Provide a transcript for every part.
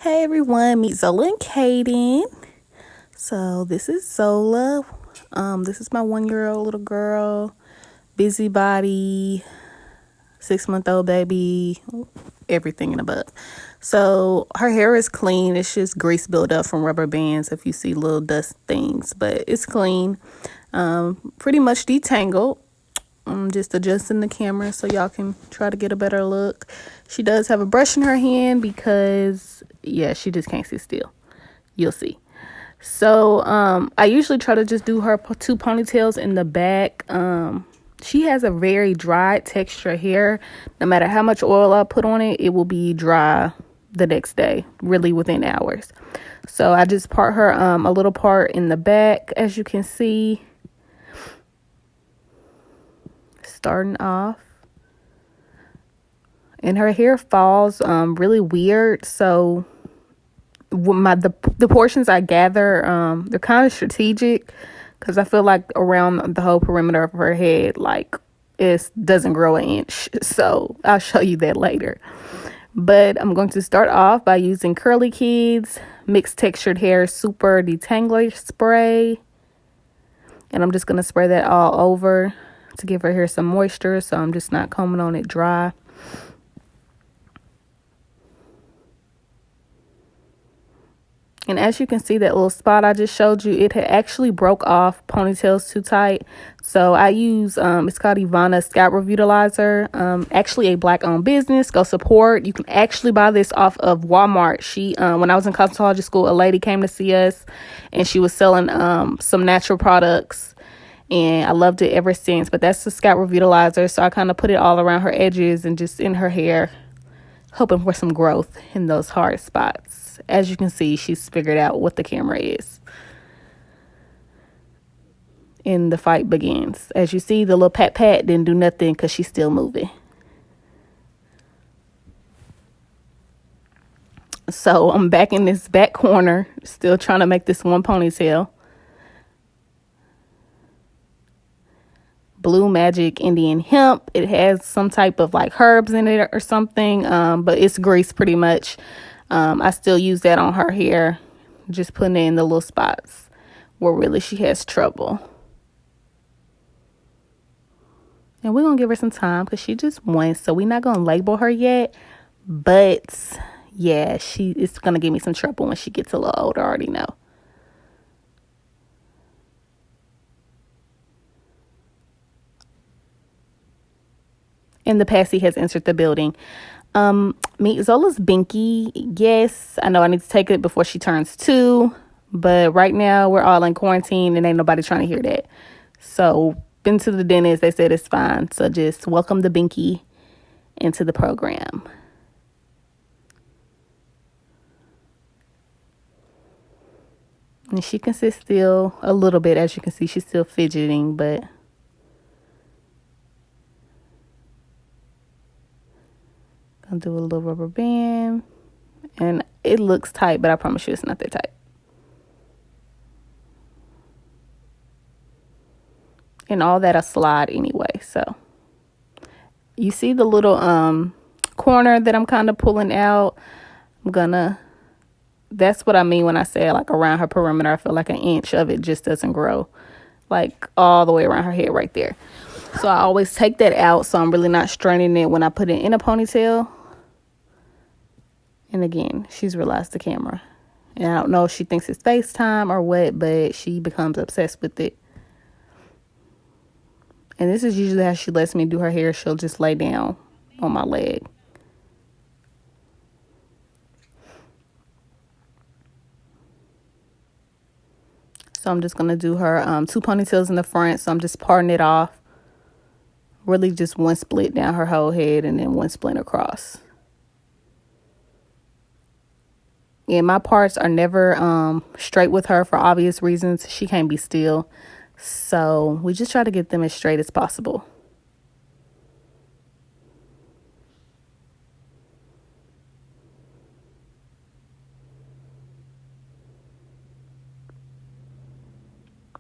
Hey everyone, meet Zola and Kaden. So this is Zola. This is my 1-year-old little girl, busybody, 6-month-old baby, everything and above. So her hair is clean. It's just grease buildup from rubber bands if you see little dust things, but it's clean. Pretty much detangled. I'm just adjusting the camera so y'all can try to get a better look. She does have a brush in her hand because, yeah, she just can't sit still. You'll see. So I usually try to just do her 2 ponytails in the back. She has a very dry texture hair. No matter how much oil I put on it, it will be dry the next day, really within hours. So I just part her a little part in the back, as you can see. Starting off, and her hair falls really weird, so the portions I gather, they're kind of strategic because I feel like around the whole perimeter of her head, like, it doesn't grow an inch. So I'll show you that later. But I'm going to start off by using Curly Kids mixed textured hair super detangler spray, and I'm just going to spray that all over to give her hair some moisture, so I'm just not combing on it dry. And as you can see, that little spot I just showed you, it had actually broke off. Ponytails too tight. So I use, it's called Ivana Scalp Revitalizer. Actually a Black-owned business. Go support. You can actually buy this off of Walmart. When I was in cosmetology school, a lady came to see us, and she was selling some natural products. And I loved it ever since. But that's the Scalp Revitalizer. So I kind of put it all around her edges and just in her hair, hoping for some growth in those hard spots. As you can see, she's figured out what the camera is. And the fight begins. As you see, the little pat didn't do nothing because she's still moving. So I'm back in this back corner, still trying to make this one ponytail. Blue Magic Indian Hemp. It has some type of like herbs in it or something, but it's grease pretty much. I still use that on her hair, just putting it in the little spots where really she has trouble. And we're going to give her some time because she just wants, so we're not going to label her yet. But yeah, it's going to give me some trouble when she gets a little older, I already know. And the passy has entered the building. Meet Zola's Binky. Yes, I know I need to take it before she turns 2, but right now we're all in quarantine and ain't nobody trying to hear that. So been to the dentist, they said it's fine. So just welcome the Binky into the program. And she can sit still a little bit. As you can see, she's still fidgeting, but I'll do a little rubber band, and it looks tight, but I promise you it's not that tight. And all that I slide anyway. So you see the little corner that I'm kind of pulling out. That's what I mean when I say like around her perimeter. I feel like an inch of it just doesn't grow, like all the way around her head right there. So I always take that out, so I'm really not straining it when I put it in a ponytail. And again, she's realized the camera. And I don't know if she thinks it's FaceTime or what, but she becomes obsessed with it. And this is usually how she lets me do her hair. She'll just lay down on my leg. So I'm just going to do her 2 ponytails in the front. So I'm just parting it off. Really just one split down her whole head and then one split across. And my parts are never straight with her for obvious reasons. She can't be still. So we just try to get them as straight as possible.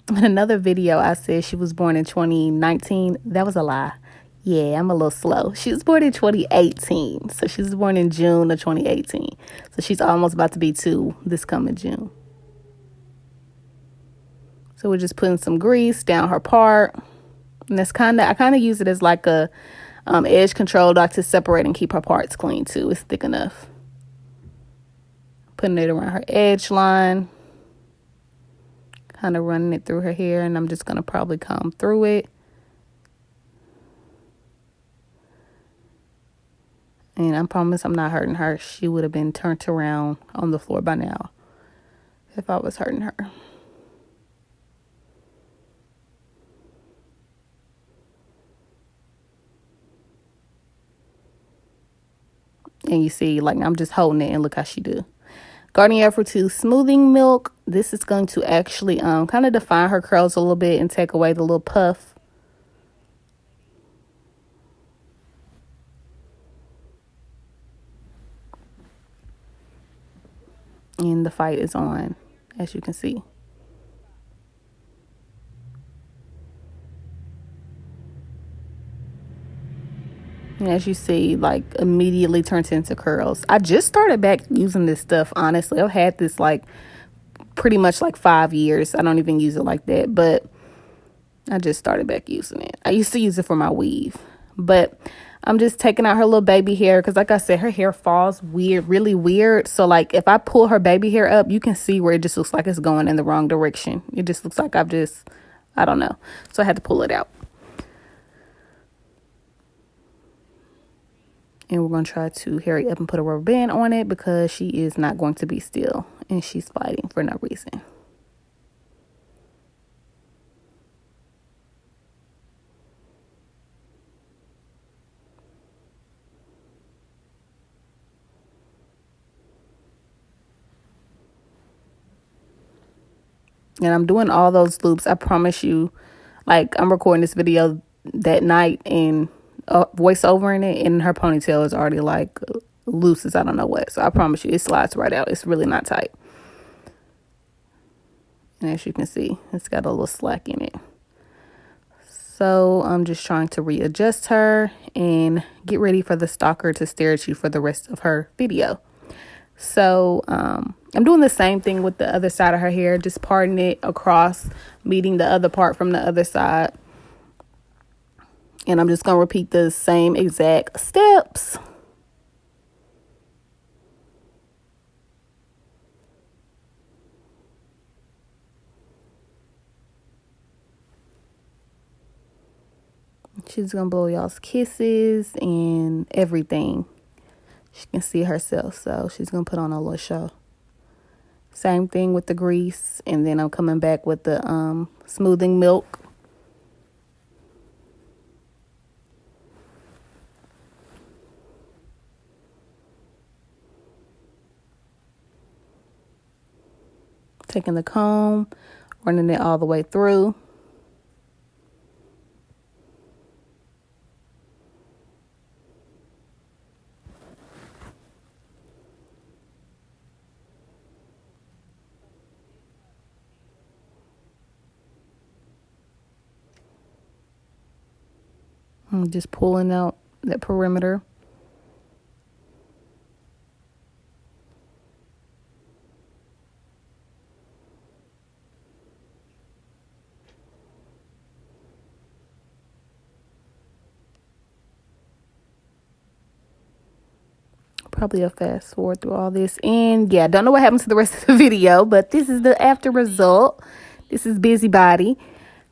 In another video, I said she was born in 2019. That was a lie. Yeah, I'm a little slow. She was born in 2018. So she was born in June of 2018. So she's almost about to be 2 this coming June. So we're just putting some grease down her part. And that's I kind of use it as like a edge control, like to separate and keep her parts clean too. It's thick enough. Putting it around her edge line. Kind of running it through her hair. And I'm just going to probably comb through it. And I promise I'm not hurting her. She would have been turned around on the floor by now if I was hurting her. And you see, like, I'm just holding it and look how she do. Garnier for 2 smoothing milk. This is going to actually kind of define her curls a little bit and take away the little puff. And the fight is on, as you can see. And as you see, like, immediately turns into curls. I just started back using this stuff, honestly. I've had this, like, pretty much like 5 years. I don't even use it like that, but I just started back using it. I used to use it for my weave, but I'm just taking out her little baby hair because, like I said, her hair falls weird, really weird. So, like, if I pull her baby hair up, you can see where it just looks like it's going in the wrong direction. It just looks like I don't know. So I had to pull it out. And we're going to try to hurry up and put a rubber band on it because she is not going to be still. And she's fighting for no reason. And I'm doing all those loops. I promise you, like, I'm recording this video that night and voice over in it. And her ponytail is already, like, loose as I don't know what. So I promise you, it slides right out. It's really not tight. And as you can see, it's got a little slack in it. So I'm just trying to readjust her and get ready for the stalker to stare at you for the rest of her video. So I'm doing the same thing with the other side of her hair, just parting it across, meeting the other part from the other side. And I'm just going to repeat the same exact steps. She's going to blow y'all's kisses and everything. She can see herself, so she's going to put on a little show. Same thing with the grease, and then I'm coming back with the smoothing milk. Taking the comb, running it all the way through. I'm just pulling out that perimeter. Probably a fast forward through all this. And yeah, don't know what happens to the rest of the video, but this is the after result. This is Busybody.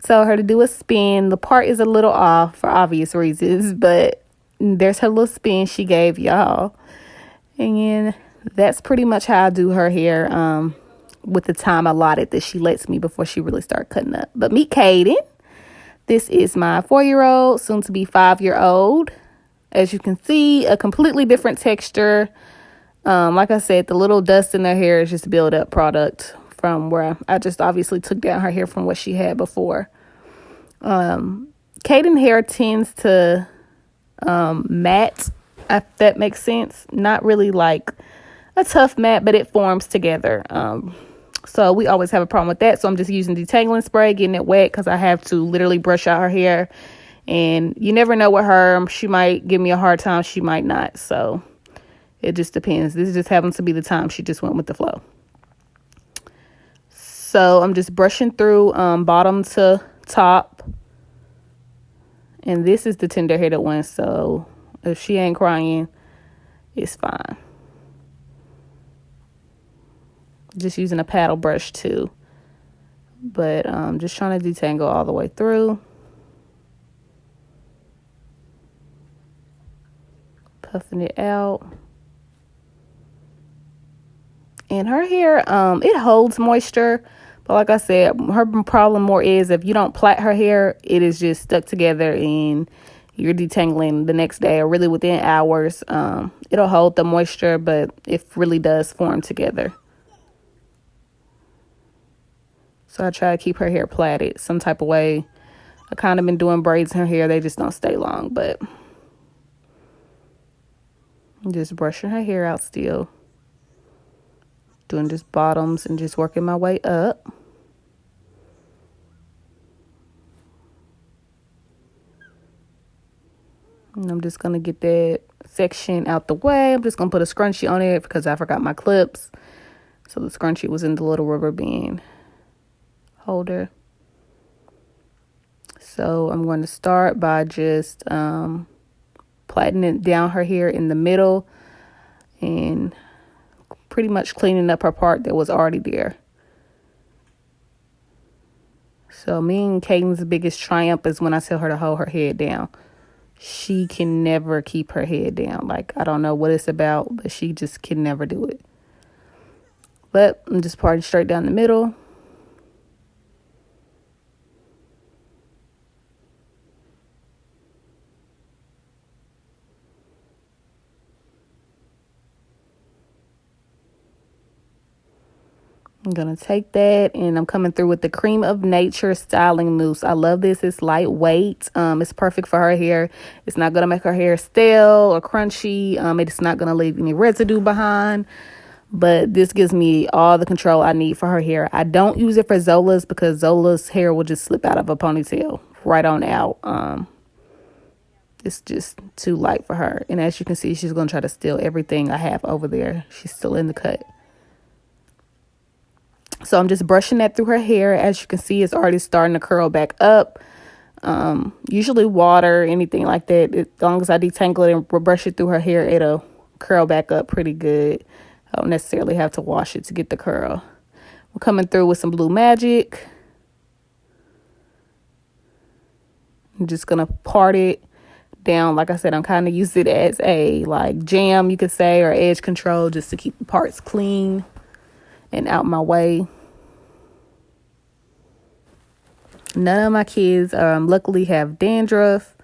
Tell her to do a spin. The part is a little off for obvious reasons, but there's her little spin she gave y'all. And that's pretty much how I do her hair with the time allotted that she lets me before she really starts cutting up. But meet Kaden. This is my 4-year-old, soon to be 5-year-old. As you can see, a completely different texture. Like I said, the little dust in her hair is just build-up product from where I just obviously took down her hair from what she had before. Kaden hair tends to matte, if that makes sense. Not really like a tough matte, but it forms together. So we always have a problem with that. So I'm just using detangling spray, getting it wet because I have to literally brush out her hair And you never know with her. She might give me a hard time. She might not. So it just depends. This just happens to be the time she just went with the flow. So I'm just brushing through bottom to top. And this is the tender-headed one. So if she ain't crying, it's fine. Just using a paddle brush too. But just trying to detangle all the way through. Puffing it out. And her hair, it holds moisture. But like I said, her problem more is if you don't plait her hair, it is just stuck together and you're detangling the next day or really within hours. It'll hold the moisture, but it really does form together. So I try to keep her hair plaited some type of way. I kind of been doing braids in her hair. They just don't stay long, but I'm just brushing her hair out still. Doing just bottoms and just working my way up. And I'm just going to get that section out the way. I'm just going to put a scrunchie on it because I forgot my clips. So the scrunchie was in the little rubber band holder. So I'm going to start by just plaiting it down her hair in the middle and pretty much cleaning up her part that was already there. So me and Caden's biggest triumph is when I tell her to hold her head down. She can never keep her head down. Like, I don't know what it's about, but she just can never do it. But I'm just parting straight down the middle. I'm going to take that and I'm coming through with the Cream of Nature styling mousse. I love this. It's lightweight. It's perfect for her hair. It's not going to make her hair stale or crunchy. It's not going to leave any residue behind. But this gives me all the control I need for her hair. I don't use it for Zola's because Zola's hair will just slip out of a ponytail right on out. It's just too light for her. And as you can see, she's going to try to steal everything I have over there. She's still in the cut. So I'm just brushing that through her hair. As you can see, it's already starting to curl back up. Usually water, anything like that, as long as I detangle it and brush it through her hair, it'll curl back up pretty good. I don't necessarily have to wash it to get the curl. We're coming through with some Blue Magic. I'm just going to part it down. Like I said, I'm kind of using it as a like jam, you could say, or edge control just to keep the parts clean and out my way. None of my kids luckily have dandruff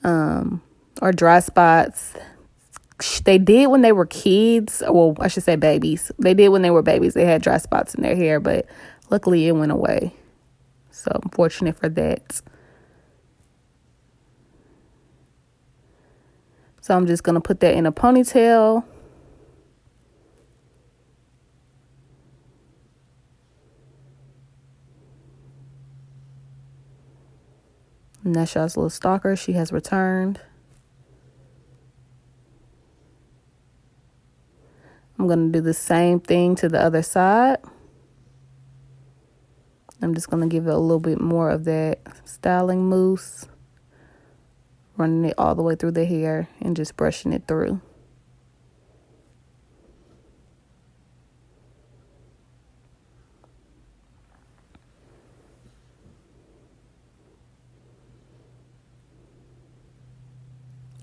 or dry spots. They did when they were kids. Well, I should say babies. They did when they were babies. They had dry spots in their hair, but luckily it went away. So I'm fortunate for that. So I'm just going to put that in a ponytail. Nesha's little stalker, she has returned. I'm going to do the same thing to the other side. I'm just going to give it a little bit more of that styling mousse. Running it all the way through the hair and just brushing it through.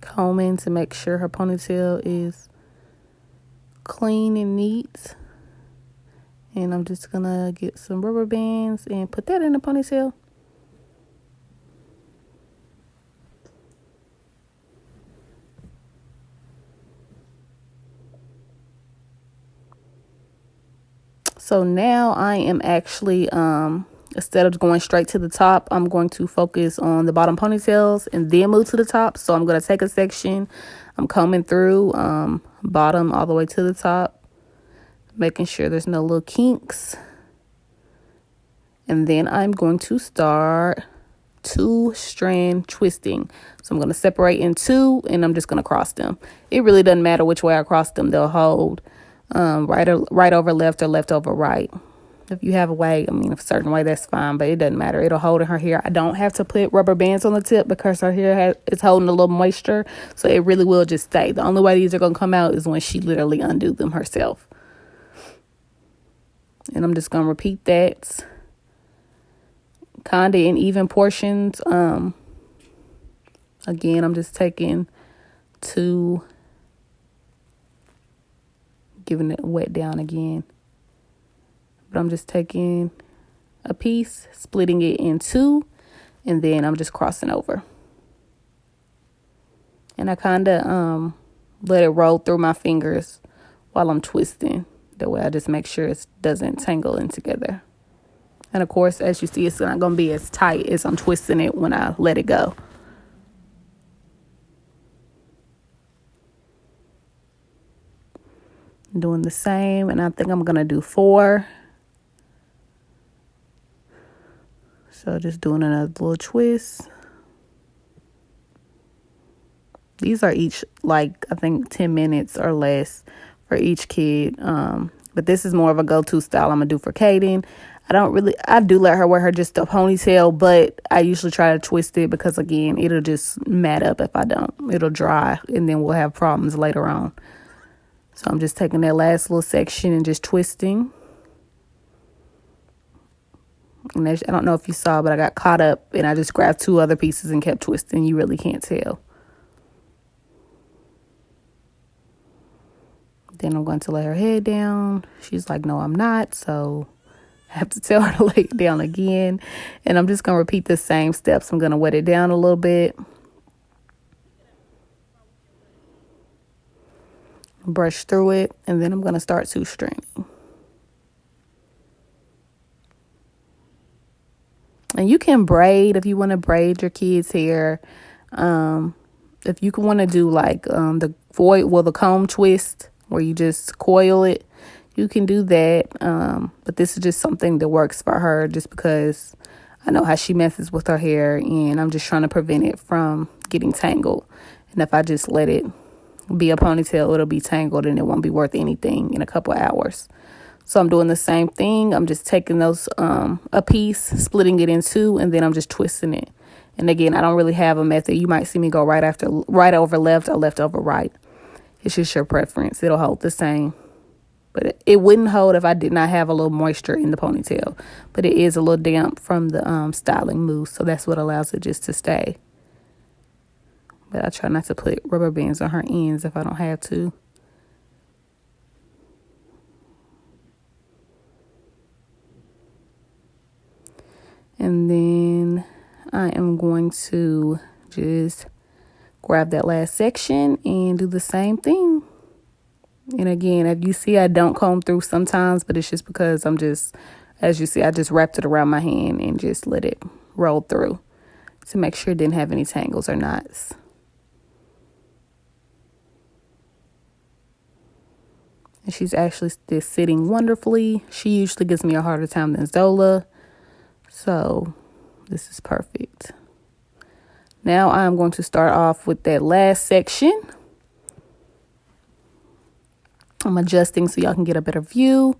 Combing to make sure her ponytail is clean and neat. And I'm just gonna get some rubber bands and put that in the ponytail. So now I am actually instead of going straight to the top, I'm going to focus on the bottom ponytails and then move to the top. So I'm going to take a section. I'm combing through bottom all the way to the top, making sure there's no little kinks. And then I'm going to start two strand twisting. So I'm going to separate in two, and I'm just going to cross them. It really doesn't matter which way I cross them. They'll hold right over left or left over right. If you have a way, a certain way, that's fine, but it doesn't matter. It'll hold in her hair. I don't have to put rubber bands on the tip because her hair is holding a little moisture, so it really will just stay. The only way these are going to come out is when she literally undo them herself. And I'm just going to repeat that kind of in even portions. Again, I'm just taking two, giving it a wet down again. But I'm just taking a piece, splitting it in two, and then I'm just crossing over. And I kind of let it roll through my fingers while I'm twisting. That way I just make sure it doesn't tangle in together. And of course, as you see, it's not going to be as tight as I'm twisting it when I let it go. I'm doing the same, and I think I'm going to do 4. So just doing another little twist. These are each I think 10 minutes or less for each kid. But this is more of a go-to style I'm going to do for Kaden. I do let her wear just a ponytail, but I usually try to twist it because, again, it'll just mat up if I don't. It'll dry, and then we'll have problems later on. So I'm just taking that last little section and just twisting. And I don't know if you saw, but I got caught up, and I just grabbed 2 other pieces and kept twisting. You really can't tell. Then I'm going to lay her head down. She's like, no, I'm not. So I have to tell her to lay it down again. And I'm just going to repeat the same steps. I'm going to wet it down a little bit. Brush through it. And then I'm going to start 2-stringing. And you can braid if you want to braid your kids' hair. If you want to do the comb twist where you just coil it, you can do that. But this is just something that works for her just because I know how she messes with her hair, and I'm just trying to prevent it from getting tangled. And if I just let it be a ponytail, it'll be tangled and it won't be worth anything in a couple of hours. So I'm doing the same thing. I'm just taking those a piece, splitting it in 2, and then I'm just twisting it. And again, I don't really have a method. You might see me go right over left or left over right. It's just your preference. It'll hold the same. But it wouldn't hold if I did not have a little moisture in the ponytail. But it is a little damp from the styling mousse, so that's what allows it just to stay. But I try not to put rubber bands on her ends if I don't have to. And then I am going to just grab that last section and do the same thing. And again, if you see, I don't comb through sometimes, but it's just because as you see, I just wrapped it around my hand and just let it roll through to make sure it didn't have any tangles or knots. And she's actually still sitting wonderfully. She usually gives me a harder time than Zola. So this is perfect. Now I'm going to start off with that last section. I'm adjusting so y'all can get a better view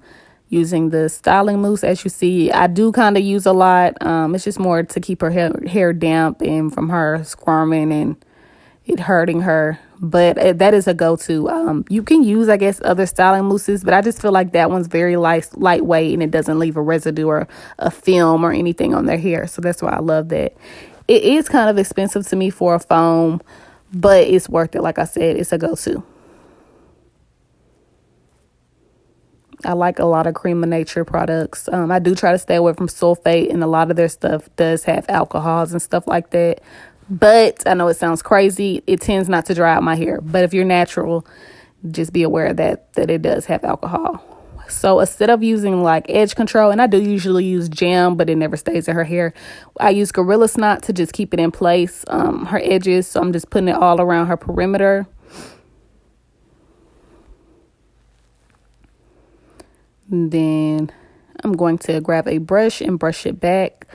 using the styling mousse. As you see, I do kind of use a lot. It's just more to keep her hair damp and from her squirming and it hurting her. But that is a go-to. You can use, I guess, other styling mousses, but I just feel like that one's very lightweight and it doesn't leave a residue or a film or anything on their hair. So that's why I love that. It is kind of expensive to me for a foam, but it's worth it. Like I said, it's a go-to. I like a lot of Cream of Nature products. I do try to stay away from sulfate, and a lot of their stuff does have alcohols and stuff like that. But I know it sounds crazy. It tends not to dry out my hair. But if you're natural, just be aware that it does have alcohol. So instead of using like edge control, and I do usually use jam, but it never stays in her hair, I use Gorilla Snot to just keep it in place, her edges. So I'm just putting it all around her perimeter. And then I'm going to grab a brush and brush it back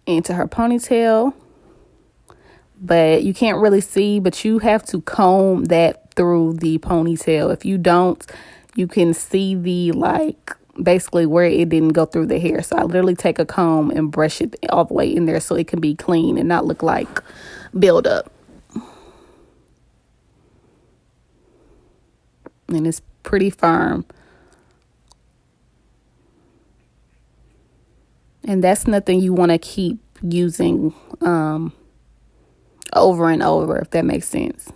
into her ponytail. but you can't really see, but you have to comb that through the ponytail. If you don't, you can see the, like, basically where it didn't go through the hair. So I literally take a comb and brush it all the way in there so it can be clean and not look like buildup. And it's pretty firm. And that's nothing you want to keep using over and over, if that makes sense,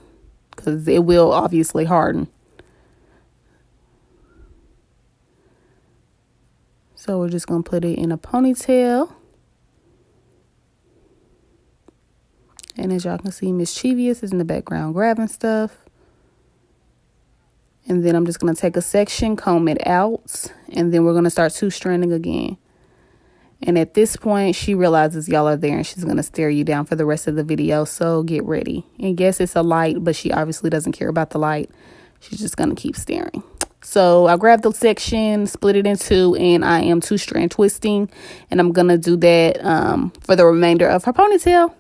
because it will obviously harden. So we're just going to put it in a ponytail. And as y'all can see, Mischievous is in the background grabbing stuff. And then I'm just going to take a section, comb it out, and then we're going to start two-stranding again. And at this point, she realizes y'all are there and she's going to stare you down for the rest of the video. So get ready. And yes, it's a light, but she obviously doesn't care about the light. She's just going to keep staring. So I grabbed the section, split it in two, and I am two-strand twisting. And I'm going to do that for the remainder of her ponytail.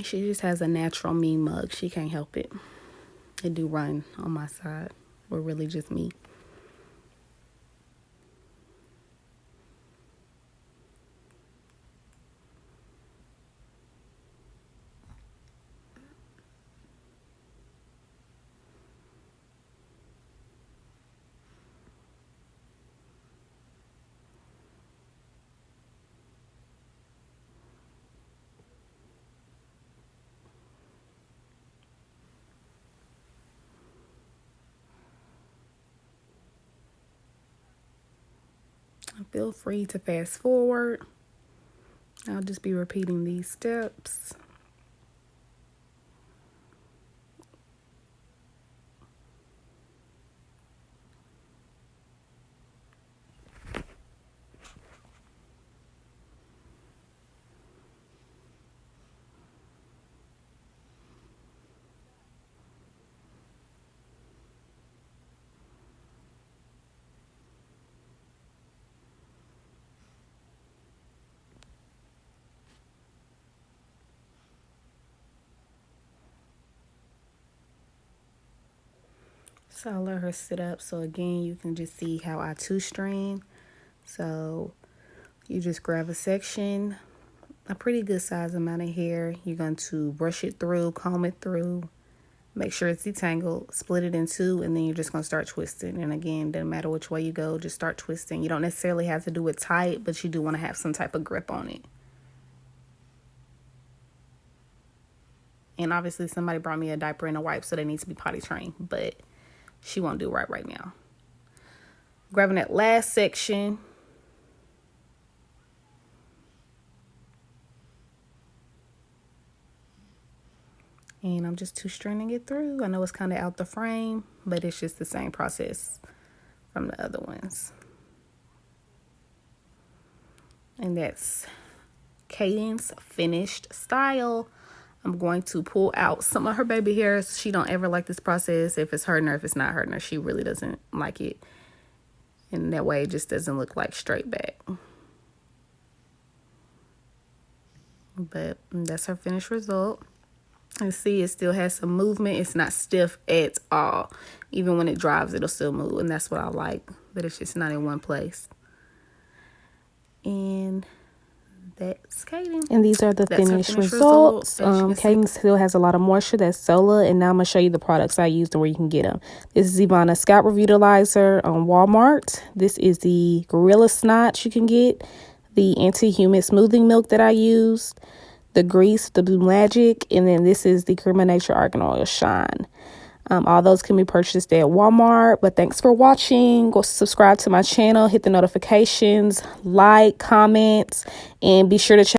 She just has a natural mean mug. She can't help it. It do run on my side. We're really just me. Feel free to fast forward. I'll just be repeating these steps. So I'll let her sit up. So again, you can just see how I two-strand. So you just grab a section, a pretty good size amount of hair. You're going to brush it through, comb it through, make sure it's detangled, split it in two, and then you're just going to start twisting. And again, doesn't matter which way you go, just start twisting. You don't necessarily have to do it tight, but you do want to have some type of grip on it. And obviously somebody brought me a diaper and a wipe, so they need to be potty trained, but she won't do right now. Grabbing that last section. And I'm just two-stranding it through. I know it's kind of out the frame, but it's just the same process from the other ones. And that's Cadence finished style. I'm going to pull out some of her baby hairs. She don't ever like this process. If it's hurting her, if it's not hurting her, she really doesn't like it. And that way it just doesn't look like straight back. But that's her finished result. And see, it still has some movement. It's not stiff at all. Even when it dries, it'll still move. And that's what I like. But it's just not in one place. And that's Cadence. And these are the finished results. Cadence still has a lot of moisture. That's Zola. And now I'm going to show you the products I used and where you can get them. This is Ivana Scalp Revitalizer on Walmart. This is the Gorilla Snot you can get. The anti-humid smoothing milk that I used. The grease, the Blue Magic. And then this is the Cream of Nature Argan Oil Shine. All those can be purchased at Walmart. But thanks for watching. Go subscribe to my channel. Hit the notifications. Like, comment. And be sure to check